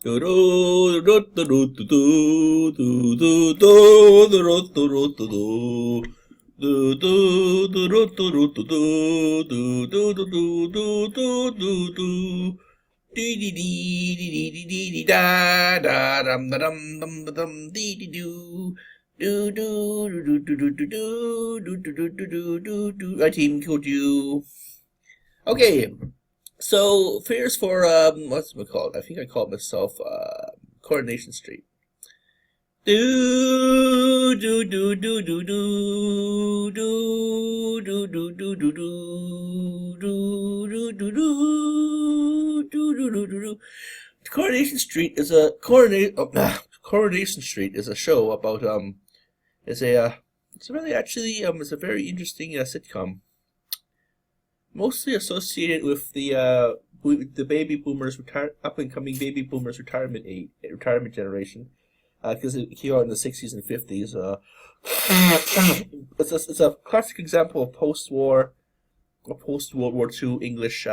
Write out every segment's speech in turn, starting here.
I team killed you. Okay, so fears for what's it called? I think I called myself Coronation Street. Do do do do do do do do do do do do do do do do do do do. Coronation Street is a Coronation Street is a show about is a it's really actually it's a very interesting sitcom, mostly associated with the baby boomers up and coming baby boomers retirement generation, because it came out in the 60s and 50s. It's a classic example of post World War II English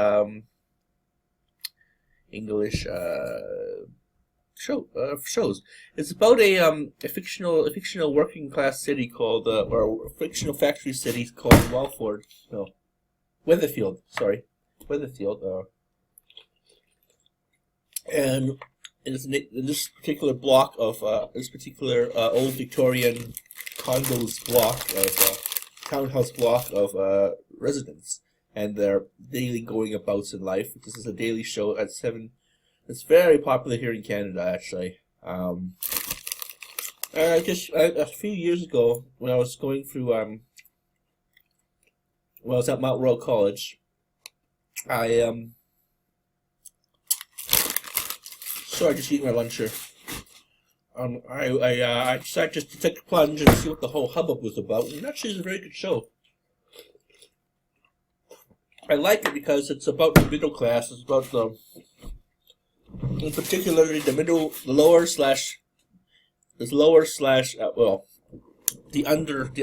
shows. It's about a fictional working class city called or a fictional factory city called Weatherfield. Sorry, Weatherfield. And in this particular block of this particular old Victorian condos block of townhouse block of residents and their daily going abouts in life. This is a daily show at 7. It's very popular here in Canada, actually. A few years ago, when I was going through when I was at Mount Royal College, I sorry, just eating my lunch here. I decided just to take a plunge and see what the whole hubbub was about, and actually, it's a very good show. I like it because it's about the middle class. It's about in particular, the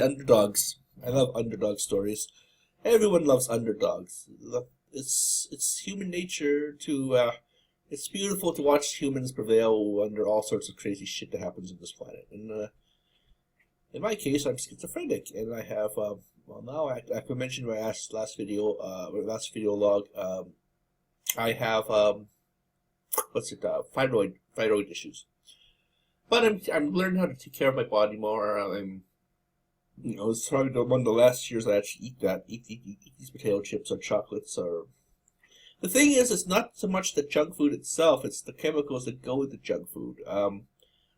underdogs. I love underdog stories. Everyone loves underdogs. It's human nature to. It's beautiful to watch humans prevail under all sorts of crazy shit that happens on this planet. And in my case, I'm schizophrenic, and I have now I mentioned in my last video log. I have thyroid issues. But I'm learning how to take care of my body more. It's probably one of the last years I actually eat these potato chips or chocolates. Or the thing is, it's not so much the junk food itself; it's the chemicals that go with the junk food.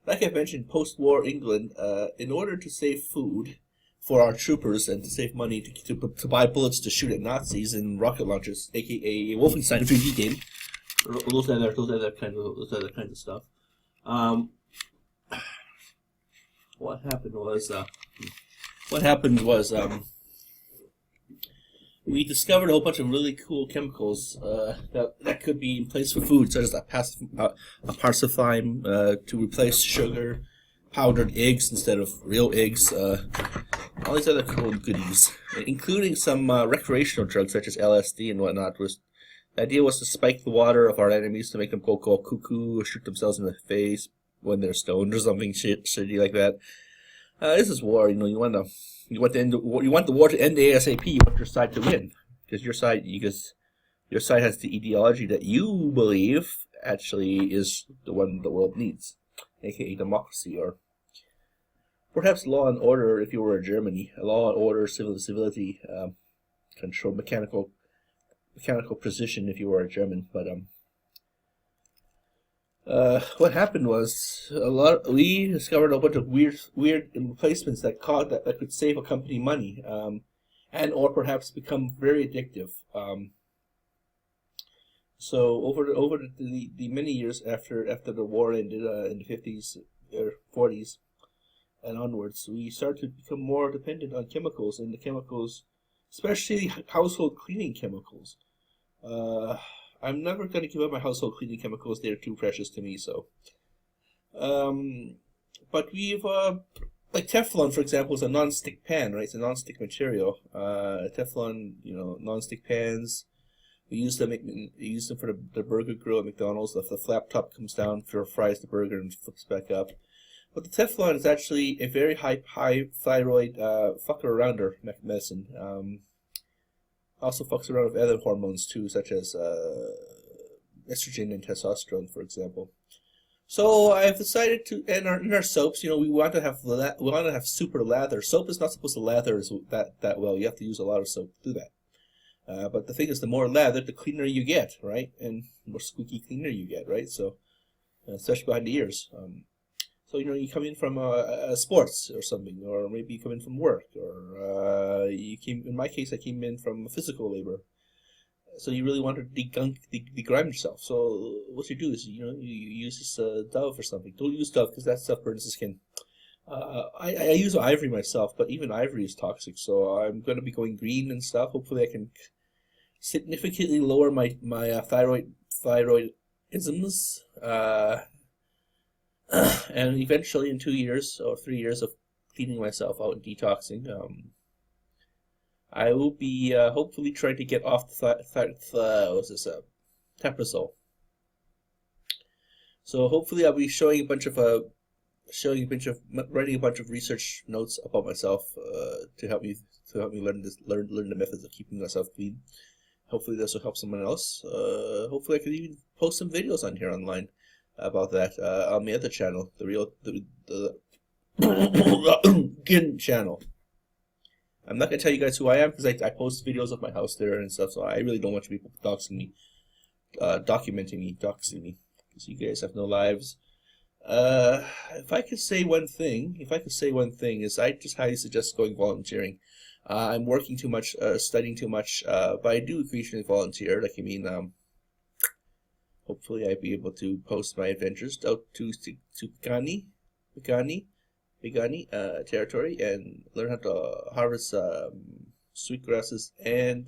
Like I mentioned, post-war England, in order to save food for our troopers and to save money to buy bullets to shoot at Nazis and rocket launchers, aka Wolfenstein 3D game. Those other kinds of stuff. What happened was we discovered a whole bunch of really cool chemicals that could be in place for food, such as apacifine to replace sugar, powdered eggs instead of real eggs, all these other cool goodies, including some recreational drugs such as LSD and whatnot. The idea was to spike the water of our enemies to make them go cuckoo or shoot themselves in the face when they're stoned or something shitty like that. This is war, you want the war to end ASAP. You want your side to win because your side has the ideology that you believe actually is the one the world needs, aka democracy, or perhaps law and order if you were in Germany. Law and order, civility, control, mechanical precision if you were a German. But what happened was we discovered a bunch of weird replacements that could save a company money, and or perhaps become very addictive. So over the many years after the war ended in the 50s or 40s and onwards, we started to become more dependent on chemicals, and the chemicals, especially household cleaning chemicals. I'm never going to give up my household cleaning chemicals. They're too precious to me. So, but we've like Teflon, for example, is a non-stick pan, right? It's a non-stick material. Teflon, non-stick pans, We use them. We use them for the burger grill at McDonald's. The flap top comes down, fries the burger, and flips back up. But the Teflon is actually a very high thyroid fucker arounder medicine. Also fucks around with other hormones too, such as estrogen and testosterone, for example. So I've decided to, in our soaps, we want to have super lather. Soap is not supposed to lather that well. You have to use a lot of soap to do that. But the thing is, the more lather, the cleaner you get, right? And the more squeaky cleaner you get, right? So, especially behind the ears. So you come in from sports or something, or maybe you come in from work, or in my case, I came in from physical labor. So you really want to degrime yourself. So what you do is, you use this Dove or something. Don't use Dove because that stuff burns the skin. I use ivory myself, but even ivory is toxic. So I'm going to be going green and stuff. Hopefully I can significantly lower my thyroidisms. And eventually in 2 years or 3 years of cleaning myself out and detoxing, I will be hopefully trying to get off Taprazole. So hopefully I'll be writing a bunch of research notes about myself to help me learn the methods of keeping myself clean. Hopefully this will help someone else. Hopefully I can even post some videos on here online about that on my other channel, the Gin channel. I'm not gonna tell you guys who I am because I post videos of my house there and stuff. So I really don't want people doxing me, doxing me, because you guys have no lives. If I could say one thing, is I just highly suggest going volunteering. I'm working too much, studying too much, but I do occasionally volunteer. Like, hopefully I'll be able to post my adventures out to Pagani territory and learn how to harvest sweetgrasses and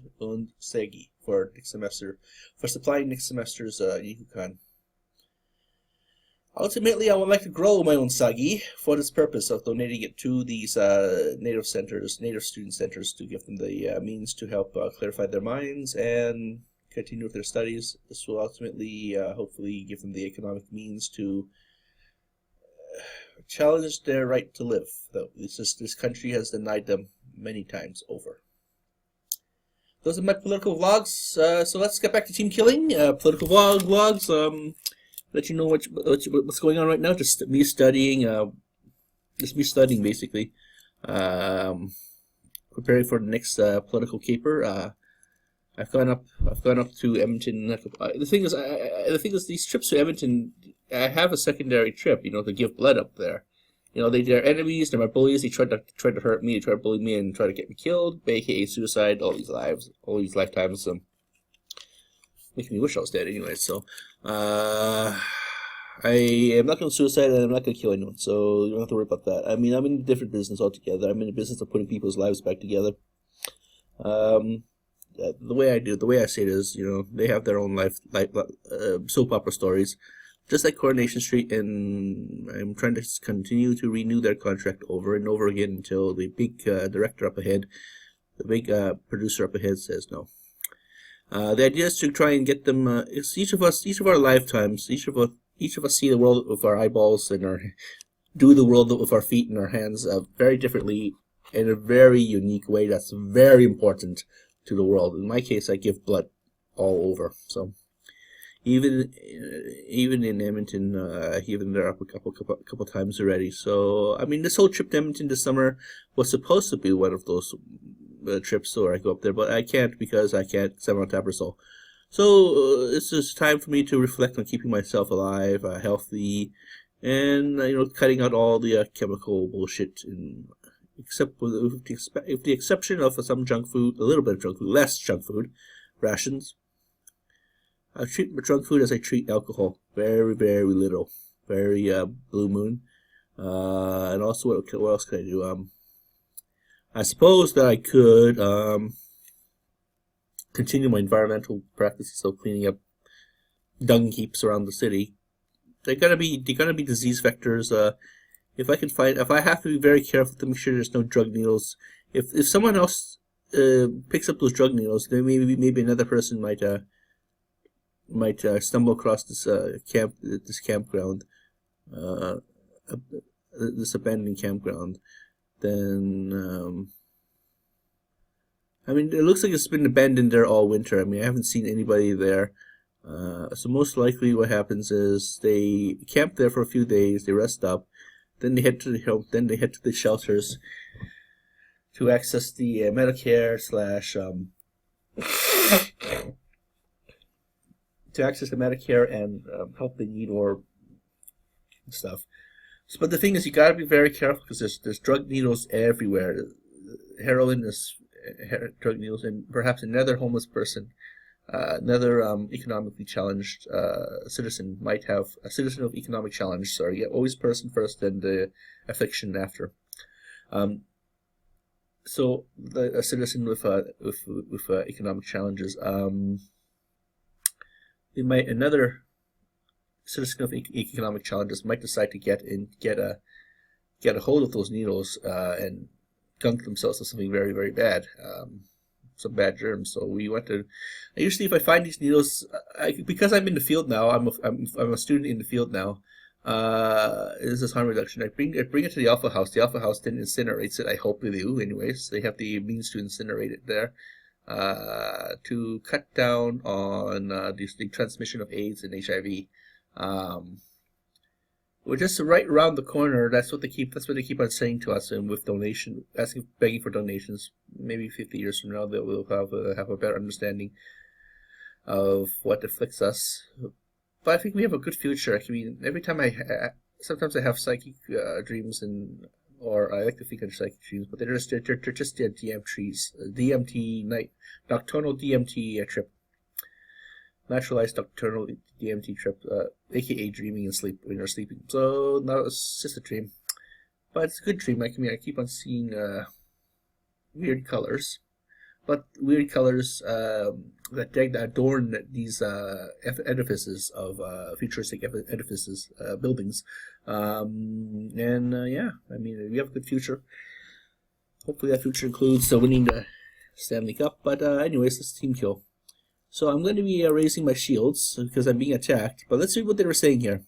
segi for next semester, for supplying next semester's Yihukan. Ultimately, I would like to grow my own sagi for this purpose of donating it to these native student centers, to give them the means to help clarify their minds and continue with their studies. This will ultimately, hopefully, give them the economic means to challenge their right to live, though this country has denied them many times over. Those are my political vlogs. So let's get back to team killing. Political vlogs. Let you know what's going on right now. Just me studying. Basically. Preparing for the next political caper. I've gone up to Edmonton. The thing is, these trips to Edmonton, I have a secondary trip, to give blood up there. They're enemies, they're my bullies. They tried to hurt me, they tried to bully me, and try to get me killed, aka suicide. All these lifetimes, making me wish I was dead anyway. So, I am not going to suicide, and I'm not going to kill anyone. So you don't have to worry about that. I'm in a different business altogether. I'm in the business of putting people's lives back together. The way I say it is, they have their own life soap opera stories, just like Coronation Street, and I'm trying to continue to renew their contract over and over again until the big director up ahead, the big producer up ahead says no. The idea is to try and get them. It's each of our lifetimes. Each of us see the world with our eyeballs and do the world with our feet and our hands very differently, in a very unique way. That's very important to the world. In my case, I give blood all over. So even in Edmonton, even there up a couple times already. So this whole trip to Edmonton this summer was supposed to be one of those trips where I go up there, but I can't because I'm on Taprazole. So it's just time for me to reflect on keeping myself alive, healthy, and cutting out all the chemical bullshit except with the exception of some junk food, a little bit of junk food, less junk food, rations. I treat junk food as I treat alcohol, very, very little, very blue moon. And also, what else can I do? I suppose that I could continue my environmental practices of cleaning up dung heaps around the city. They're gonna be disease vectors. If I have to be very careful to make sure there's no drug needles. If someone else picks up those drug needles, then maybe another person might stumble across this campground, this abandoned campground. Then I mean, it looks like it's been abandoned there all winter. I mean, I haven't seen anybody there. So most likely, what happens is they camp there for a few days, they rest up, then they head to the shelters to access the Medicare slash to access the Medicare and help they need or stuff. So, but the thing is, you gotta be very careful because there's drug needles everywhere. Heroin is drug needles, and perhaps another homeless person, another economically challenged citizen might have a citizen of economic challenge. Sorry, yeah, always person first, then the affliction after. So a citizen with economic challenges, another citizen of economic challenges might decide to get a hold of those needles and gunk themselves with something very, very bad, some bad germs. So we went to. Usually, if I find these needles, because I'm in the field now, I'm a student in the field now. This is harm reduction. I bring it to the Alpha House. The Alpha House then incinerates it. I hope they do. Anyways, they have the means to incinerate it there, to cut down on the transmission of AIDS and HIV. We're just right around the corner. That's what they keep on saying to us. And with begging for donations, maybe 50 years from now, that we'll have a better understanding of what afflicts us. But I think we have a good future. I mean, every time sometimes I have psychic dreams, or I like to think of psychic dreams, but they're just DMT nocturnal DMT trip. Naturalized nocturnal DMT trip, aka dreaming and sleep when you're sleeping. So no, it's just a dream, but it's a good dream. I keep on seeing weird colors, but weird colors that adorn these edifices of futuristic edifices, buildings, yeah. I mean, we have a good future. Hopefully, that future includes winning the Stanley Cup. But anyways, this is Team Kill. So I'm going to be raising my shields because I'm being attacked. But let's read what they were saying here.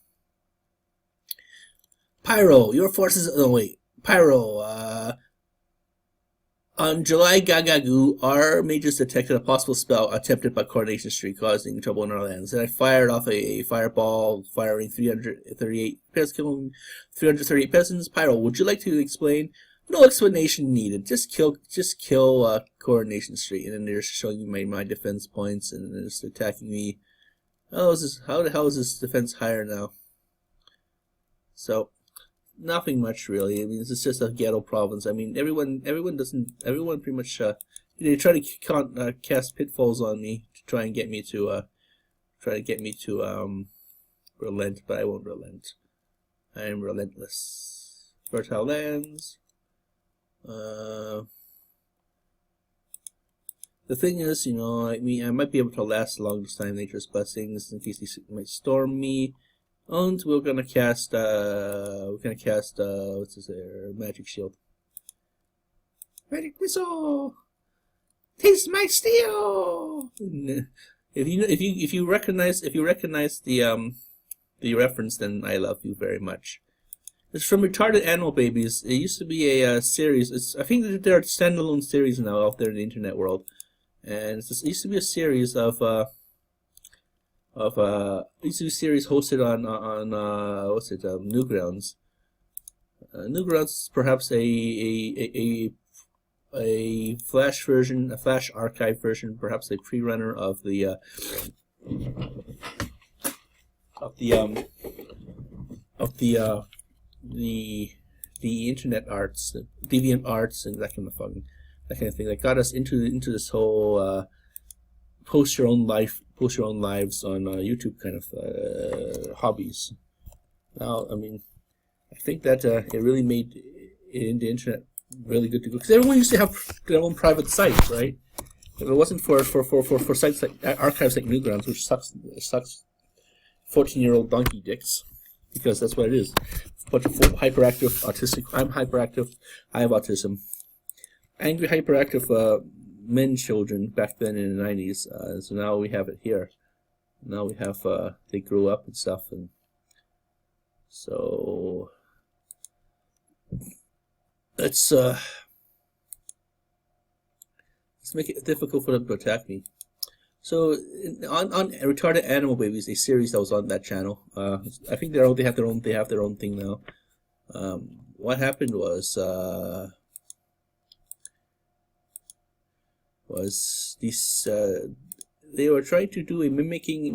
Pyro, your forces... Oh, wait. Pyro, on July Gagagu, our mages detected a possible spell attempted by Coronation Street, causing trouble in our lands. And I fired off a fireball, firing 338 peasants, killing 338 peasants. Pyro, would you like to explain? No explanation needed. Just kill Coronation Street, and then they're showing me my defense points, and then it's attacking me. How the hell is this defense higher now? So, nothing much really. I mean, this is just a ghetto province. I mean, everyone pretty much they try to cast pitfalls on me to try and get me to relent, but I won't relent. I am relentless. Fertile lands. The thing is, I might be able to last along this time. Nature's blessings, in case they might storm me. And we're gonna cast what's this there? Magic shield. Magic missile. Taste my steel. If you recognize the reference, then I love you very much. It's from Retarded Animal Babies. It used to be a series. I think that there are standalone series now out there in the internet world, and it used to be a series of series hosted on Newgrounds. Newgrounds is perhaps a Flash version, a Flash archive version, perhaps a pre-runner of the internet arts, the deviant arts, and that kind of thing that got us into this whole post your own lives on YouTube kind of hobbies. Now, I mean, I think that it really made it in the internet really good to go, because everyone used to have their own private site, right? If it wasn't for sites like archives like Newgrounds, which sucks 14-year-old donkey dicks, because that's what it is. A bunch of hyperactive, autistic. I'm hyperactive. I have autism. Angry, hyperactive men children back then in the 90s. So now we have it here. Now we have they grew up and stuff, and so let's make it difficult for them to attack me. So on Retarded Animal Babies, a series that was on that channel. I think they have their own thing now. What happened was these they were trying to do a mimicking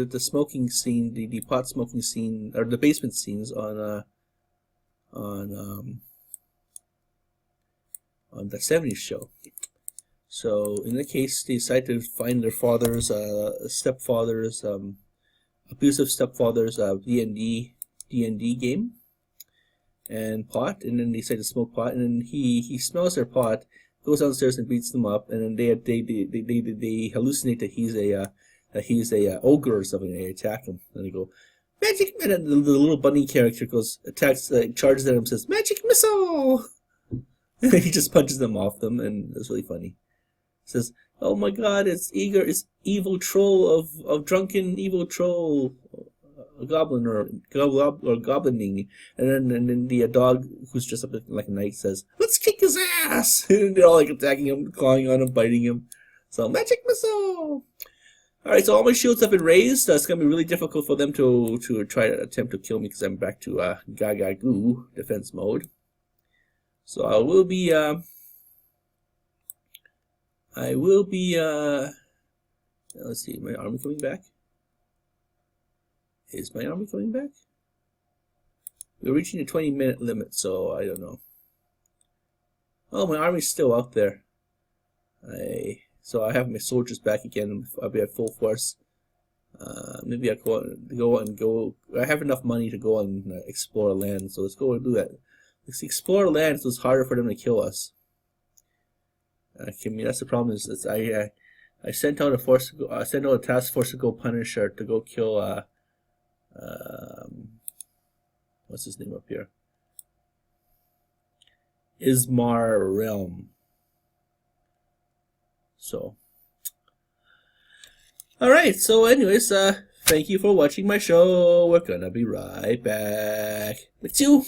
the smoking scene, the pot smoking scene, or the basement scenes on the 70s show. So in that case, they decided to find their fathers, stepfathers, abusive stepfathers, D&D game, and pot, and then they decided to smoke pot, and then he smells their pot, goes downstairs and beats them up, and then they hallucinate that he's a ogre or something. And they attack him, and they go magic, and then the little bunny character goes charges at him, says magic missile. And he just punches them off them, and it's really funny. Says, "Oh my God, it's evil troll of drunken evil troll, a goblin or goblining," and then the dog who's dressed up like a knight says, "Let's kick his ass!" And they're all like attacking him, clawing on him, biting him. So magic missile. All right, so all my shields have been raised. It's gonna be really difficult for them to try to attempt to kill me because I'm back to Gaga Goo defense mode. So I will be let's see, my army coming back? Is my army coming back? We're reaching the 20-minute limit, so I don't know. Oh, my army's still out there. So I have my soldiers back again. I'll be at full force. Maybe I go. I have enough money to go and explore land, so let's go and do that. Let's explore land, so it's harder for them to kill us. I mean, that's the problem. Is I sent out a force. I sent out a task force to go punish her, to go kill. What's his name up here? Ismar Realm. So, all right. So, anyways, thank you for watching my show. We're gonna be right back. Let's you.